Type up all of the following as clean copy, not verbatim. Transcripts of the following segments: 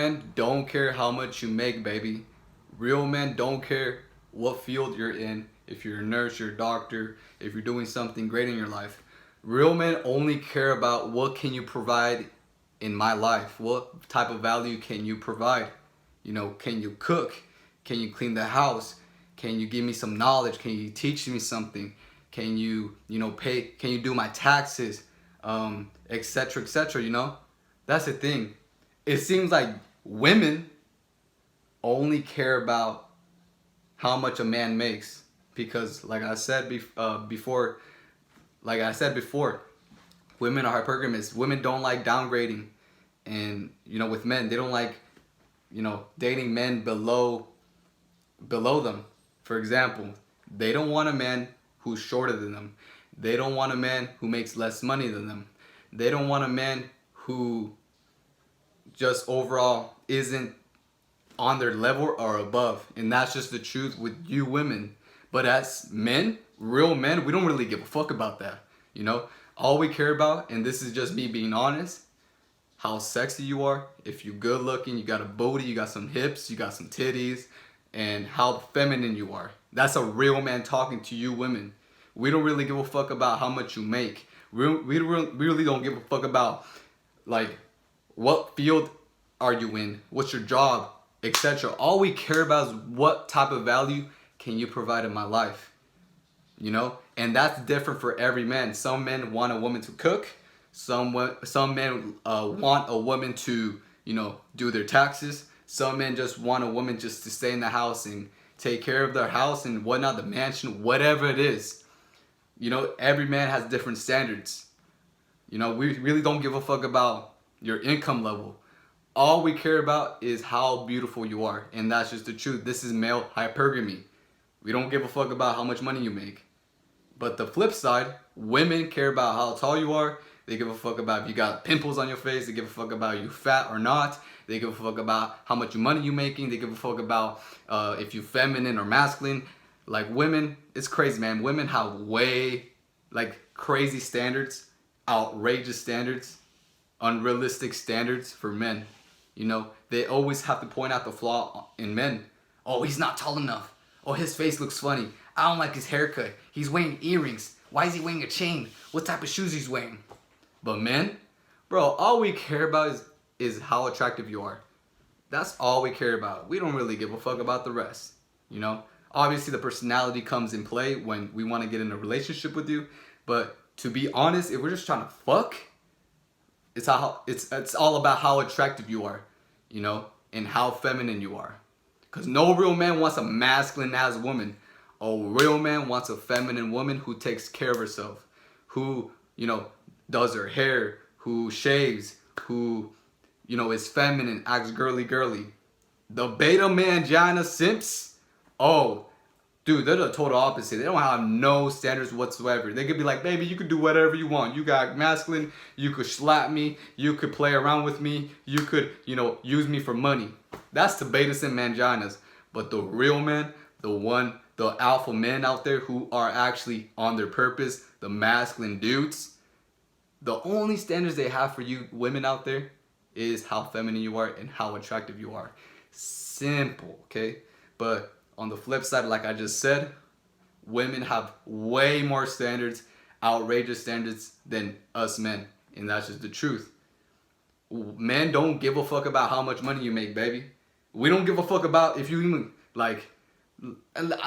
men don't care how much you make, baby. Real men don't care what field you're in. If you're a nurse, you're a doctor, if you're doing something great in your life. Real men only care about what can you provide in my life. What type of value can you provide? You know, can you cook? Can you clean the house? Can you give me some knowledge? Can you teach me something? Can you, pay? Can you do my taxes? Etc. etc. You know, that's the thing. It seems like women only care about how much a man makes because, like I said before, women are hypergamous. Women don't like downgrading, and with men, they don't like, dating men below them. For example, they don't want a man who's shorter than them. They don't want a man who makes less money than them. They don't want a man who just overall isn't on their level or above. And that's just the truth with you women. But as men, real men, we don't really give a fuck about that. All we care about, and this is just me being honest, how sexy you are. If you're good looking, you got a booty, you got some hips, you got some titties, and how feminine you are. That's a real man talking to you women. We don't really give a fuck about how much you make. We really don't give a fuck about, like, what field are you in, what's your job, etc. All we care about is what type of value can you provide in my life, and that's different for every man. Some men want a woman to cook. Some men want a woman to do their taxes. Some men just want a woman just to stay in the house and take care of their house and whatnot, the mansion, whatever it is. Every man has different standards. We really don't give a fuck about your income level. All we care about is how beautiful you are. And that's just the truth. This is male hypergamy. We don't give a fuck about how much money you make. But the flip side, women care about how tall you are. They give a fuck about if you got pimples on your face. They give a fuck about you fat or not. They give a fuck about how much money you making. They give a fuck about if you feminine or masculine. Like women, it's crazy, man. Women have way crazy standards, outrageous standards, unrealistic standards for men. They always have to point out the flaw in men. Oh, he's not tall enough. Oh, his face looks funny. I don't like his haircut. He's wearing earrings. Why is he wearing a chain? What type of shoes he's wearing? But men, bro, all we care about is how attractive you are. That's all we care about. We don't really give a fuck about the rest. Obviously the personality comes in play when we want to get in a relationship with you. But to be honest, if we're just trying to fuck, it's all about how attractive you are, and how feminine you are. Because no real man wants a masculine ass woman. A real man wants a feminine woman who takes care of herself, who, does her hair, who shaves, who, is feminine, acts girly. The beta mangina simps, oh, dude, they're the total opposite. They don't have no standards whatsoever. They could be like, baby, you could do whatever you want. You got masculine, you could slap me, you could play around with me, you could, use me for money. That's the betas and manginas. But the real men, the alpha men out there who are actually on their purpose, the masculine dudes, the only standards they have for you women out there is how feminine you are and how attractive you are. Simple, okay? But on the flip side, like I just said, women have way more standards, outrageous standards than us men. And that's just the truth. Men don't give a fuck about how much money you make, baby. We don't give a fuck about if you even,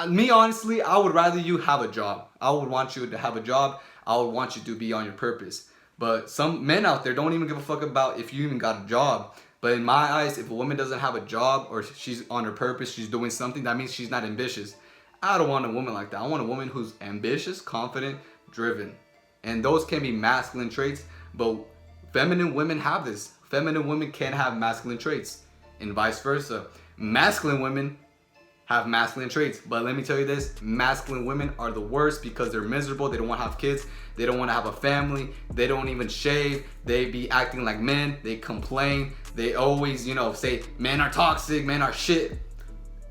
me honestly, I would rather you have a job. I would want you to have a job. I would want you to be on your purpose. But some men out there don't even give a fuck about if you even got a job. But in my eyes, if a woman doesn't have a job or she's on her purpose, she's doing something, that means she's not ambitious. I don't want a woman like that. I want a woman who's ambitious, confident, driven. And those can be masculine traits, but feminine women have this. Feminine women can have masculine traits and vice versa. Masculine women have masculine traits. But let me tell you this, masculine women are the worst because they're miserable. They don't want to have kids. They don't want to have a family. They don't even shave. They be acting like men. They complain. They always, say men are toxic, men are shit.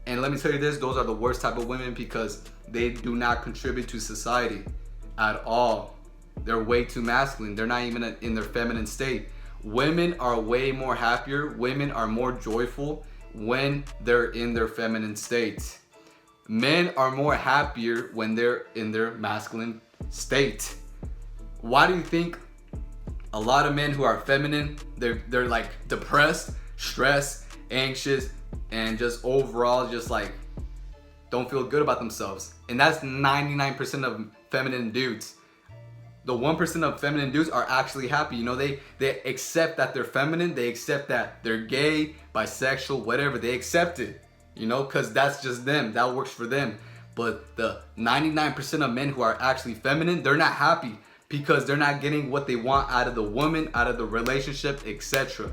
And let me tell you this, those are the worst type of women because they do not contribute to society at all. They're way too masculine. They're not even in their feminine state. Women are way more happier. Women are more joyful when they're in their feminine state. Men are more happier when they're in their masculine state. Why do you think a lot of men who are feminine, they're like depressed, stressed, anxious, and just overall just like don't feel good about themselves? And that's 99% of feminine dudes. The 1% of feminine dudes are actually happy. You know, they accept that they're feminine. They accept that they're gay, bisexual, whatever. They accept it, you know, because that's just them. That works for them. But the 99% of men who are actually feminine, they're not happy because they're not getting what they want out of the woman, out of the relationship, etc.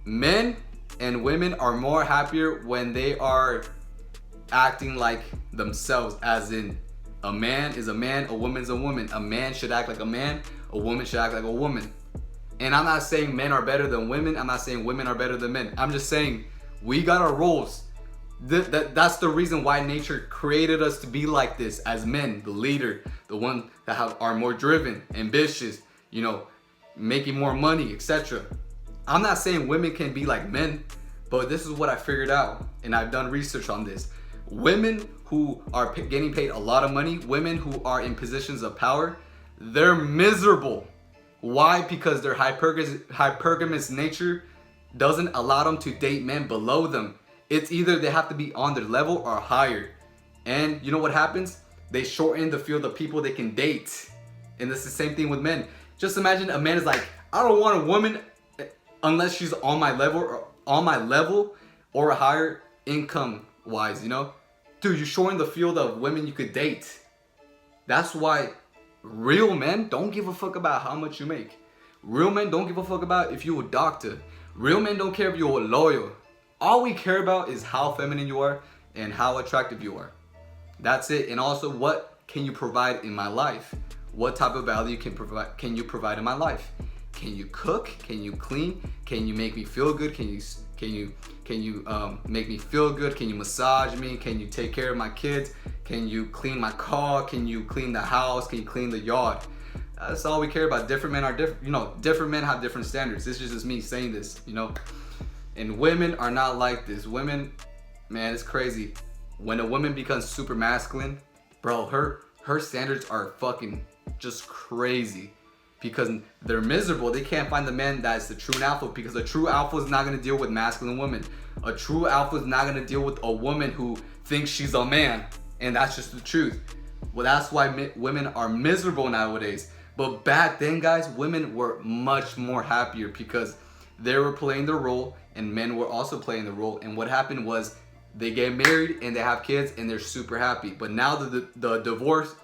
Men and women are more happier when they are acting like themselves, as in a man is a man, a woman's a woman. A man should act like a man, a woman should act like a woman. And I'm not saying men are better than women. I'm not saying women are better than men. I'm just saying we got our roles. That's the reason why nature created us to be like this as men, the leader, the one that are more driven, ambitious, you know, making more money, etc. I'm not saying women can be like men, but this is what I figured out, and I've done research on this. Women who are getting paid a lot of money, women who are in positions of power, they're miserable. Why? Because their hypergamous nature doesn't allow them to date men below them. It's either they have to be on their level or higher. And you know what happens? They shorten the field of people they can date. And it's the same thing with men. Just imagine a man is like, I don't want a woman unless she's on my level or higher income wise, you know? Dude, you're shortening the field of women you could date. That's why real men don't give a fuck about how much you make. Real men don't give a fuck about if you're a doctor. Real men don't care if you're a lawyer. All we care about is how feminine you are and how attractive you are. That's it. And also, what can you provide in my life? What type of value can you provide in my life? Can you cook? Can you clean? Can you make me feel good? Can you make me feel good? Can you massage me? Can you take care of my kids? Can you clean my car? Can you clean the house? Can you clean the yard? That's all we care about. Different men are different. You know, different men have different standards. This is just me saying this, you know. And women are not like this. Women, man, it's crazy. When a woman becomes super masculine, bro, her standards are fucking just crazy. Because they're miserable. They can't find the man that's the true alpha, because a true alpha is not gonna deal with masculine women. A true alpha is not gonna deal with a woman who thinks she's a man. And that's just the truth. Well, that's why women are miserable nowadays. But back then, guys, women were much more happier because they were playing their role and men were also playing the role. And what happened was they get married and they have kids and they're super happy. But now the divorce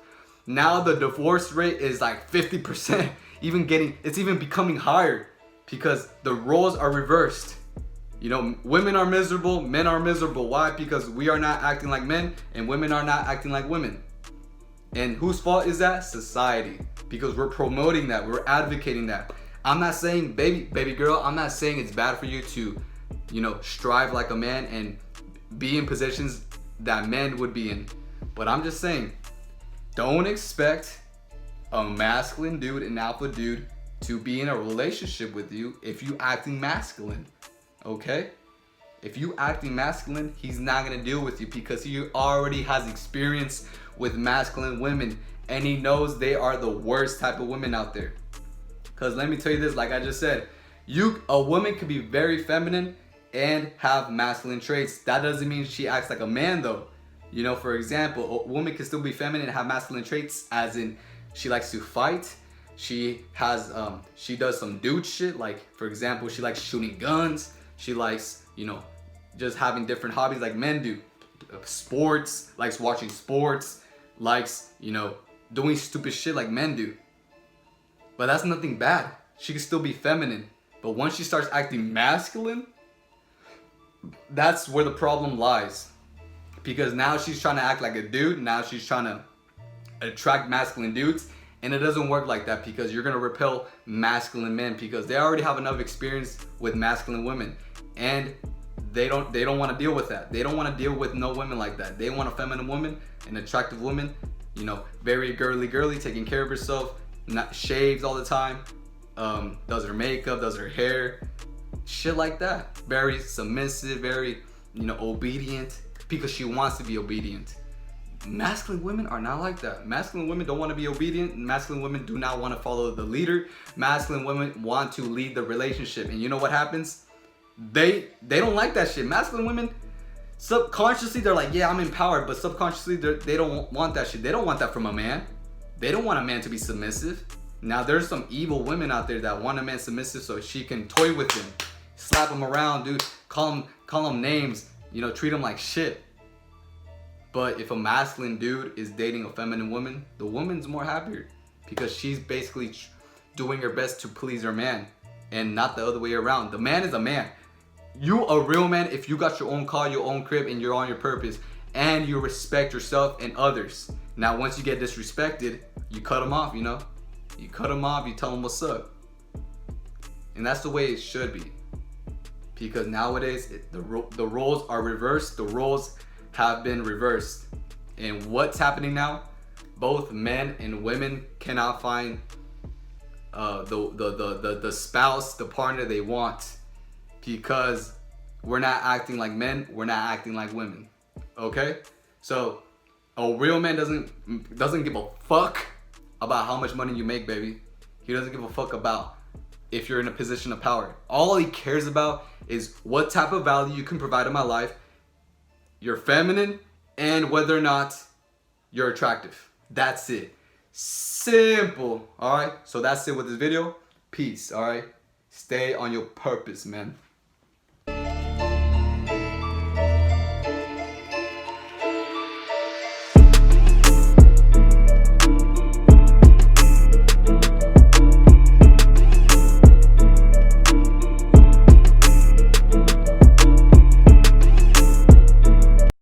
rate is like 50%. It's even becoming higher because the roles are reversed. You know, women are miserable, men are miserable. Why? Because we are not acting like men and women are not acting like women. And whose fault is that? Society. Because we're promoting that, we're advocating that. I'm not saying, baby girl, I'm not saying it's bad for you to, you know, strive like a man and be in positions that men would be in. But I'm just saying, don't expect a masculine dude, an alpha dude, to be in a relationship with you if you acting masculine, okay? If you acting masculine, he's not gonna deal with you because he already has experience with masculine women and he knows they are the worst type of women out there. Because let me tell you this, like I just said, a woman could be very feminine and have masculine traits. That doesn't mean she acts like a man though. You know, for example, a woman can still be feminine and have masculine traits, as in she likes to fight. She does some dude shit. Like, for example, she likes shooting guns. She likes, you know, just having different hobbies like men do. Sports, likes watching sports, likes, you know, doing stupid shit like men do. But that's nothing bad. She can still be feminine. But once she starts acting masculine, that's where the problem lies. Because now she's trying to act like a dude. Now she's trying to attract masculine dudes. And it doesn't work like that because you're going to repel masculine men because they already have enough experience with masculine women. And they don't want to deal with that. They don't want to deal with no women like that. They want a feminine woman, an attractive woman, you know, very girly, taking care of herself, not shaves all the time. does her makeup, does her hair, shit like that. Very submissive, very, obedient, because she wants to be obedient. Masculine women are not like that. Masculine women don't want to be obedient. Masculine women do not want to follow the leader. Masculine women want to lead the relationship. And you know what happens? They don't like that shit. Masculine women, subconsciously, they're like, yeah, I'm empowered. But subconsciously, they don't want that shit. They don't want that from a man. They don't want a man to be submissive. Now, there's some evil women out there that want a man submissive so she can toy with him. Slap him around, dude. Call him names. Treat him like shit. But if a masculine dude is dating a feminine woman, the woman's more happier because she's basically doing her best to please her man and not the other way around. The man is a man. You a real man if you got your own car, your own crib, and you're on your purpose and you respect yourself and others. Now, once you get disrespected, you cut them off, You cut them off, you tell them what's up. And that's the way it should be. Because nowadays, the roles are reversed. The roles have been reversed. And what's happening now? Both men and women cannot find the spouse, the partner they want, because we're not acting like men, we're not acting like women. Okay? So a real man doesn't give a fuck about how much money you make, baby. He doesn't give a fuck about if you're in a position of power. All he cares about is what type of value you can provide in my life. You're feminine, and whether or not you're attractive. That's it. Simple. All right. So that's it with this video. Peace. All right. Stay on your purpose, man.